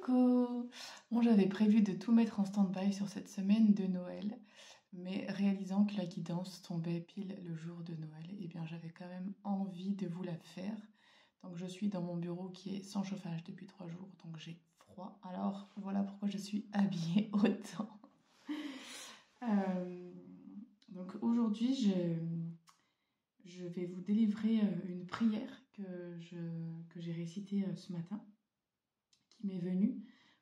Coucou! Bon, j'avais prévu de tout mettre en stand-by sur cette semaine de Noël, mais réalisant que la guidance tombait pile le jour de Noël, eh bien j'avais quand même envie de vous la faire. Donc je suis dans mon bureau qui est sans chauffage depuis 3 jours, donc j'ai froid. Alors voilà pourquoi je suis habillée autant. Euh, donc aujourd'hui, je vais vous délivrer une prière que j'ai récitée ce matin, qui m'est venue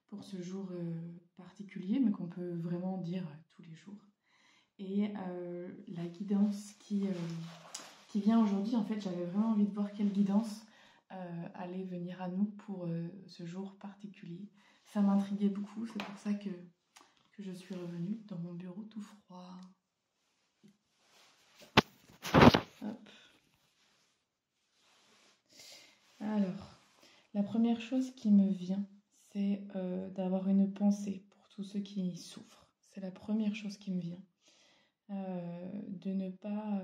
pour ce jour particulier, mais qu'on peut vraiment dire tous les jours. Et la guidance qui vient aujourd'hui, en fait, j'avais vraiment envie de voir quelle guidance allait venir à nous pour ce jour particulier. Ça m'intriguait beaucoup, c'est pour ça que je suis revenue dans mon bureau tout froid. Hop. Alors, la première chose qui me vient, c'est d'avoir une pensée pour tous ceux qui souffrent. C'est la première chose qui me vient. De ne pas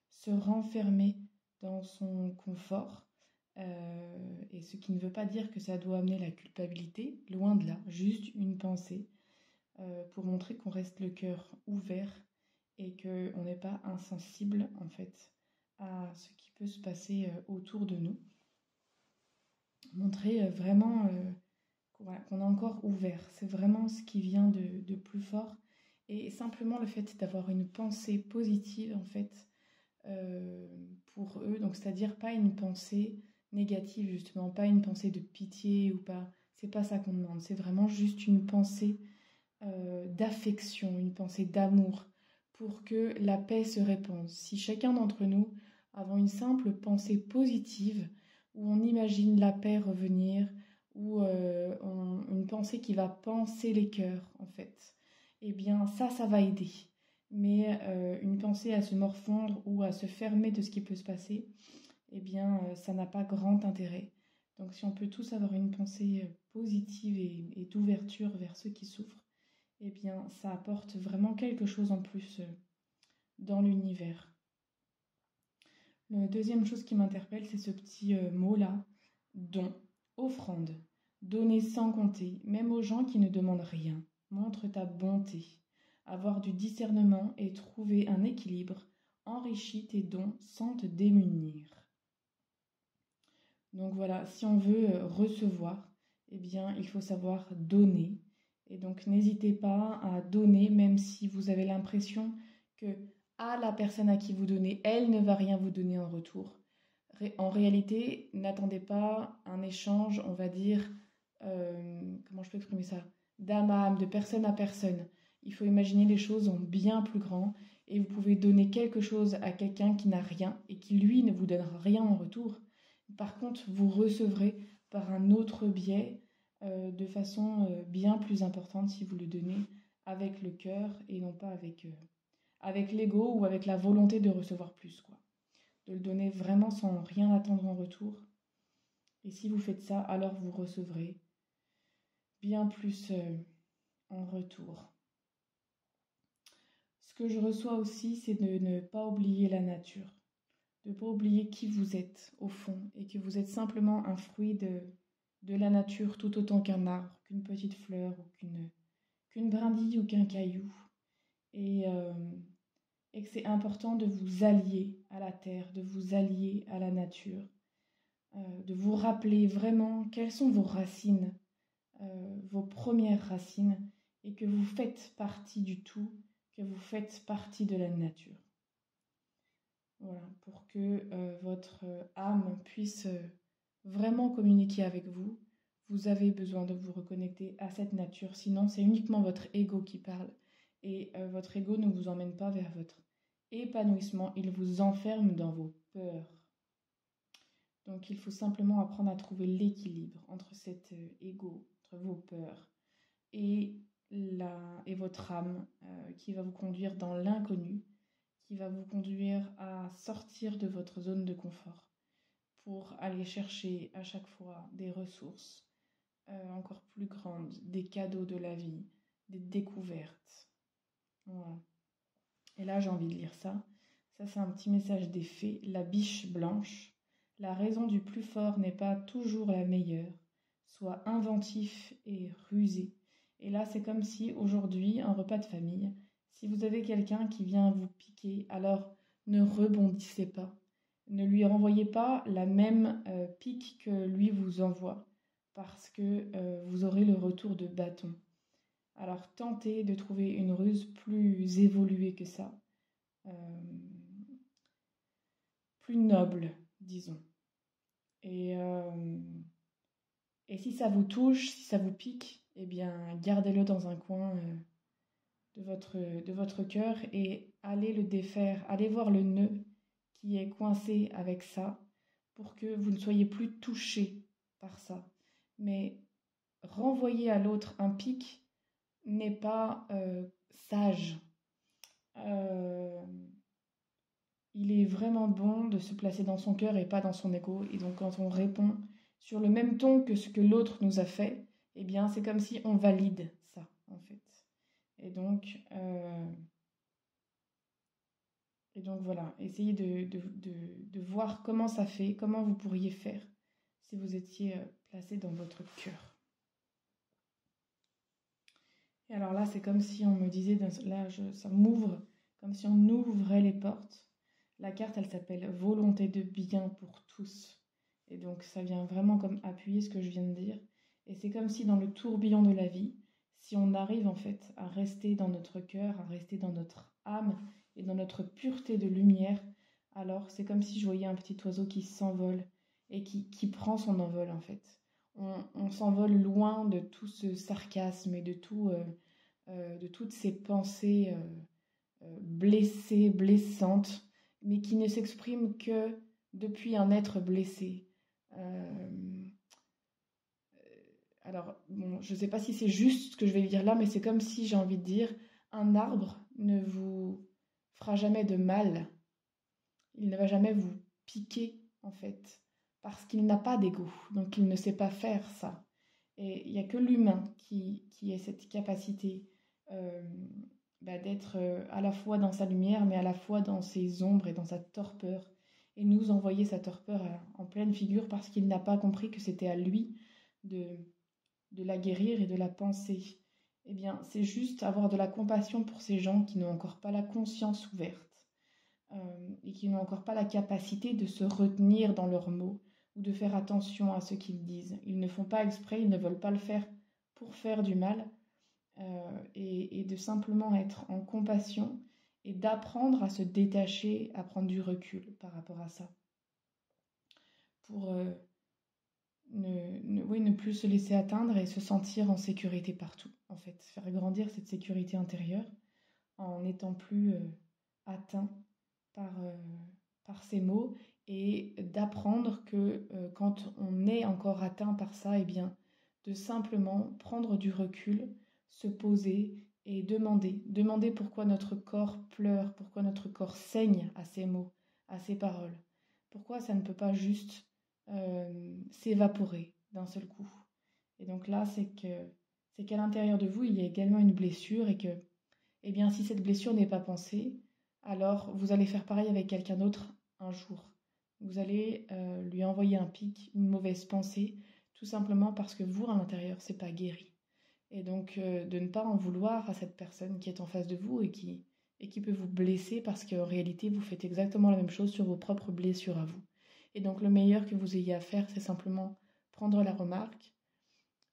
se renfermer dans son confort. Et ce qui ne veut pas dire que ça doit amener la culpabilité, loin de là, juste une pensée pour montrer qu'on reste le cœur ouvert et qu'on n'est pas insensible en fait à ce qui peut se passer autour de nous. Montrer vraiment qu'on est encore ouvert, c'est vraiment ce qui vient de plus fort. Et simplement le fait d'avoir une pensée positive en fait pour eux, donc c'est-à-dire pas une pensée négative justement, pas une pensée de pitié ou pas, c'est pas ça qu'on demande, c'est vraiment juste une pensée d'affection, une pensée d'amour pour que la paix se répande. Si chacun d'entre nous avons une simple pensée positive où on imagine la paix revenir, ou une pensée qui va panser les cœurs en fait, eh bien ça va aider. Mais une pensée à se morfondre ou à se fermer de ce qui peut se passer, eh bien ça n'a pas grand intérêt. Donc si on peut tous avoir une pensée positive et d'ouverture vers ceux qui souffrent, eh bien ça apporte vraiment quelque chose en plus dans l'univers. La deuxième chose qui m'interpelle, c'est ce petit mot-là, don, offrande. Donner sans compter, même aux gens qui ne demandent rien. Montre ta bonté. Avoir du discernement et trouver un équilibre enrichit tes dons sans te démunir. Donc voilà, si on veut recevoir, eh bien il faut savoir donner. Et donc n'hésitez pas à donner, même si vous avez l'impression que la personne à qui vous donnez, elle ne va rien vous donner en retour. En réalité, n'attendez pas un échange, on va dire, comment je peux exprimer ça, d'âme à âme, de personne à personne. Il faut imaginer les choses en bien plus grand et vous pouvez donner quelque chose à quelqu'un qui n'a rien et qui, lui, ne vous donnera rien en retour. Par contre, vous recevrez par un autre biais de façon bien plus importante si vous le donnez avec le cœur et non pas avec l'ego ou avec la volonté de recevoir plus, quoi. De le donner vraiment sans rien attendre en retour. Et si vous faites ça, alors vous recevrez bien plus en retour. Ce que je reçois aussi, c'est de ne pas oublier la nature. De ne pas oublier qui vous êtes au fond et que vous êtes simplement un fruit de la nature tout autant qu'un arbre, qu'une petite fleur ou qu'une brindille ou qu'un caillou. Et que c'est important de vous allier à la terre, de vous allier à la nature, de vous rappeler vraiment quelles sont vos racines, vos premières racines, et que vous faites partie du tout, que vous faites partie de la nature. Voilà, pour que votre âme puisse vraiment communiquer avec vous, vous avez besoin de vous reconnecter à cette nature. Sinon, c'est uniquement votre ego qui parle. Et votre ego ne vous emmène pas vers votre épanouissement. Il vous enferme dans vos peurs. Donc, il faut simplement apprendre à trouver l'équilibre entre cet ego, entre vos peurs et votre âme qui va vous conduire dans l'inconnu, qui va vous conduire à sortir de votre zone de confort pour aller chercher à chaque fois des ressources encore plus grandes, des cadeaux de la vie, des découvertes. Voilà. Et là, j'ai envie de lire ça. Ça, c'est un petit message des fées. La biche blanche. La raison du plus fort n'est pas toujours la meilleure. soit inventif et rusé. Et là, c'est comme si aujourd'hui, un repas de famille, si vous avez quelqu'un qui vient vous piquer, alors ne rebondissez pas. Ne lui renvoyez pas la même pique que lui vous envoie, parce que vous aurez le retour de bâton. Alors tentez de trouver une ruse plus évoluée que ça, euh, plus noble, disons. Et, euh, et si ça vous touche, si ça vous pique, eh bien gardez-le dans un coin de votre cœur et allez le défaire, allez voir le nœud qui est coincé avec ça pour que vous ne soyez plus touché par ça. Mais renvoyer à l'autre un pic n'est pas sage. Euh, il est vraiment bon de se placer dans son cœur et pas dans son ego. Et donc quand on répond sur le même ton que ce que l'autre nous a fait, eh bien c'est comme si on valide ça en fait. Et donc, voilà, essayez de voir comment ça fait, comment vous pourriez faire si vous étiez placé dans votre cœur. Et alors là, c'est comme si on me disait, ça m'ouvre, comme si on ouvrait les portes. La carte, elle s'appelle Volonté de bien pour tous. Et donc, ça vient vraiment comme appuyer ce que je viens de dire. Et c'est comme si dans le tourbillon de la vie, si on arrive en fait à rester dans notre cœur, à rester dans notre âme et dans notre pureté de lumière, alors c'est comme si je voyais un petit oiseau qui s'envole et qui prend son envol en fait. On s'envole loin de tout ce sarcasme et de toutes ces pensées blessées, blessantes, mais qui ne s'expriment que depuis un être blessé. Alors, bon, je ne sais pas si c'est juste ce que je vais dire là, mais c'est comme si j'ai envie de dire, un arbre ne vous fera jamais de mal. Il ne va jamais vous piquer, en fait, parce qu'il n'a pas d'ego, donc il ne sait pas faire ça. Et il n'y a que l'humain qui ait cette capacité d'être à la fois dans sa lumière, mais à la fois dans ses ombres et dans sa torpeur. Et nous envoyer sa torpeur en pleine figure parce qu'il n'a pas compris que c'était à lui de la guérir et de la penser. Eh bien, c'est juste avoir de la compassion pour ces gens qui n'ont encore pas la conscience ouverte et qui n'ont encore pas la capacité de se retenir dans leurs mots ou de faire attention à ce qu'ils disent. Ils ne font pas exprès, ils ne veulent pas le faire pour faire du mal et de simplement être en compassion et d'apprendre à se détacher, à prendre du recul par rapport à ça. Pour ne plus se laisser atteindre et se sentir en sécurité partout, en fait. Faire grandir cette sécurité intérieure en n'étant plus atteint par ces mots et d'apprendre que quand on est encore atteint par ça, eh bien, de simplement prendre du recul, se poser et demander pourquoi notre corps pleure, pourquoi notre corps saigne à ces mots, à ces paroles. Pourquoi ça ne peut pas juste s'évaporer d'un seul coup. Et donc là, c'est qu'à l'intérieur de vous, il y a également une blessure et que, eh bien, si cette blessure n'est pas pensée, alors vous allez faire pareil avec quelqu'un d'autre un jour. Vous allez lui envoyer un pic, une mauvaise pensée, tout simplement parce que vous, à l'intérieur, c'est pas guéri. Et donc, de ne pas en vouloir à cette personne qui est en face de vous et qui peut vous blesser parce qu'en réalité, vous faites exactement la même chose sur vos propres blessures à vous. Et donc le meilleur que vous ayez à faire, c'est simplement prendre la remarque,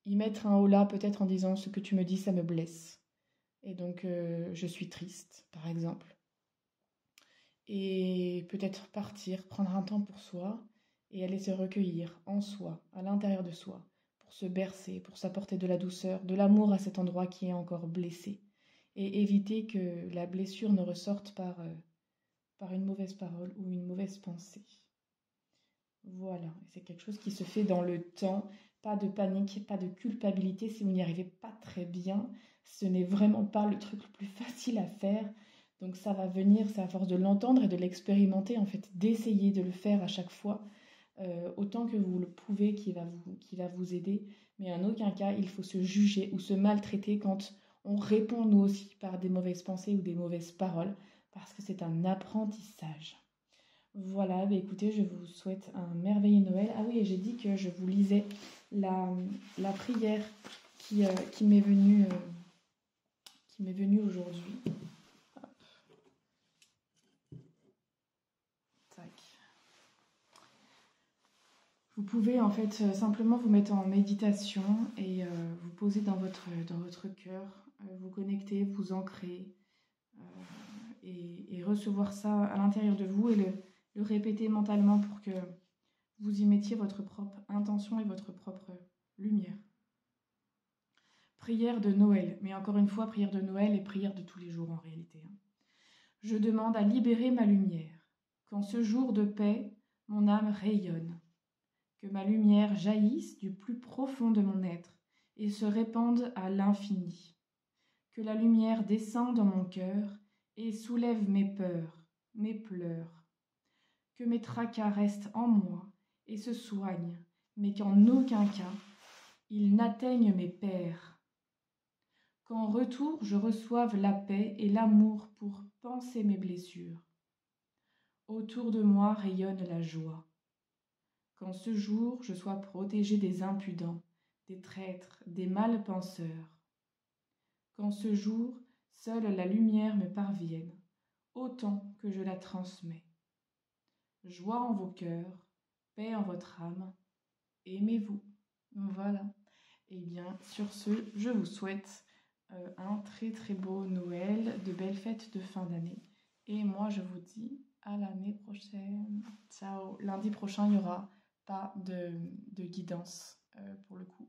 y mettre un holà peut-être en disant ce que tu me dis, ça me blesse. Et donc je suis triste, par exemple. Et peut-être partir, prendre un temps pour soi et aller se recueillir en soi, à l'intérieur de soi, pour se bercer, pour s'apporter de la douceur, de l'amour à cet endroit qui est encore blessé. Et éviter que la blessure ne ressorte par une mauvaise parole ou une mauvaise pensée. Voilà, c'est quelque chose qui se fait dans le temps, pas de panique, pas de culpabilité si vous n'y arrivez pas très bien. Ce n'est vraiment pas le truc le plus facile à faire. Donc ça va venir, c'est à force de l'entendre et de l'expérimenter, en fait, d'essayer de le faire à chaque fois, autant que vous le pouvez, qui va vous aider. Mais en aucun cas, il faut se juger ou se maltraiter quand on répond nous aussi par des mauvaises pensées ou des mauvaises paroles, parce que c'est un apprentissage. Voilà, écoutez, je vous souhaite un merveilleux Noël. Ah oui, et j'ai dit que je vous lisais la, la prière qui m'est venue aujourd'hui. Tac. Vous pouvez en fait simplement vous mettre en méditation et vous poser dans votre cœur, vous connecter, vous ancrer et recevoir ça à l'intérieur de vous et le répéter mentalement pour que vous y mettiez votre propre intention et votre propre lumière. Prière de Noël, mais encore une fois, prière de Noël et prière de tous les jours en réalité. Je demande à libérer ma lumière. Qu'en ce jour de paix, mon âme rayonne. Que ma lumière jaillisse du plus profond de mon être et se répande à l'infini. Que la lumière descende dans mon cœur et soulève mes peurs, mes pleurs. Que mes tracas restent en moi et se soignent, mais qu'en aucun cas ils n'atteignent mes pères. Qu'en retour je reçoive la paix et l'amour pour panser mes blessures. Autour de moi rayonne la joie. Qu'en ce jour je sois protégée des impudents, des traîtres, des malpenseurs. Qu'en ce jour seule la lumière me parvienne, autant que je la transmets. Joie en vos cœurs, paix en votre âme, aimez-vous. Voilà. Et bien, sur ce, je vous souhaite un très très beau Noël, de belles fêtes de fin d'année. Et moi, je vous dis à l'année prochaine. Ciao. Lundi prochain, il n'y aura pas de guidance pour le coup.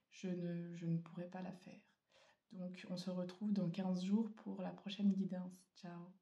Je ne pourrai pas la faire. Donc, on se retrouve dans 15 jours pour la prochaine guidance. Ciao.